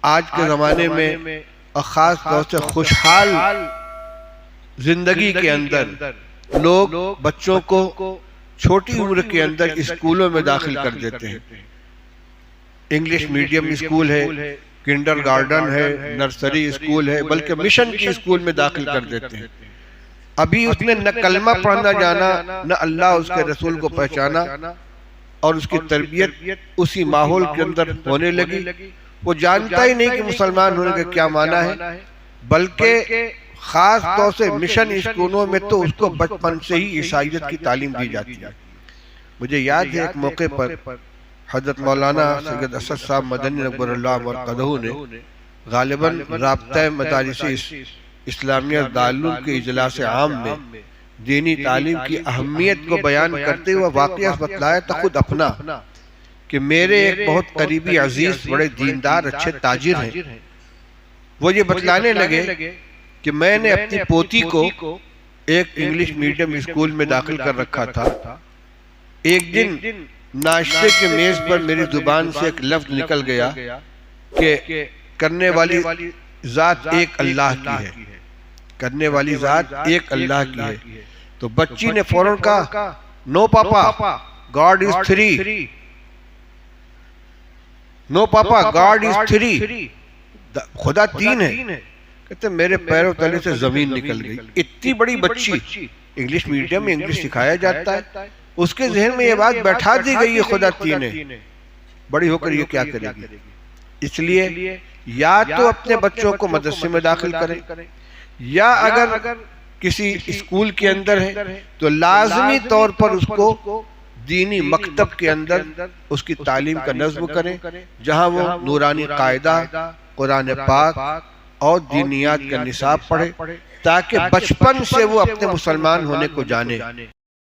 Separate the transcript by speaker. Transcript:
Speaker 1: آج کے زمانے میں اور خاص طور سے خوشحال زندگی کے اندر لوگ بچوں کو چھوٹی عمر کے اندر اسکولوں میں داخل کر دیتے ہیں. انگلش میڈیم اسکول ہے، کنڈر گارڈن ہے، نرسری اسکول ہے، بلکہ مشن کی اسکول میں داخل کر دیتے ہیں. ابھی اس نے نہ کلمہ پڑھنا جانا، نہ اللہ اس کے رسول کو پہچانا، اور اس کی تربیت اسی ماحول کے اندر ہونے لگی. وہ جانتا ہی نہیں کہ مسلمان ہونے کا کیا معنی ہے، بلکہ خاص طور سے مشن اسکولوں میں تو اس کو بچپن سے ہی عیسائیت کی تعلیم دی جاتی ہے. مجھے یاد ہے ایک موقع پر حضرت مولانا سید اسد صاحب مدنی نور اللہ مرقدہ نے غالباً رابطہ مدارس اسلامیہ دارالعلوم کے اجلاس عام میں دینی تعلیم کی اہمیت کو بیان کرتے ہوئے واقعہ بتلایا تھا خود اپنا، کہ میرے ایک بہت قریبی عزیز بڑے دیندار اچھے تاجر ہیں. وہ یہ بتلانے لگے کہ میں نے اپنی پوتی کو ایک انگلش میڈیم اسکول میں داخل کر رکھا تھا. ایک دن ناشتے کے میز پر میری زبان سے ایک لفظ نکل گیا کہ کرنے والی ذات ایک اللہ کی ہے، کرنے والی ذات ایک اللہ کی ہے. تو بچی نے فوراً کہا no papa God is three, no papa God is three, خدا تین ہے. کہتے میرے پیروں تلے سے زمین نکل گئی. اتنی بڑی بچی، انگلش میڈیم میں انگلش سکھایا جاتا ہے، اس کے ذہن میں یہ بات بیٹھا دی گئی ہے خدا تین ہے. بڑی ہو کر یہ کیا کرے گی؟ اس لیے یا تو اپنے بچوں کو مدرسے میں داخل کریں، یا اگر کسی اسکول کے اندر ہے تو لازمی طور پر اس کو دینی مکتب کے اندر اس کی تعلیم کا نظم کریں، جہاں وہ نورانی قاعدہ، قرآن پاک اور دینیات کا نصاب پڑھے، تاکہ بچپن سے وہ اپنے مسلمان ہونے کو جانے.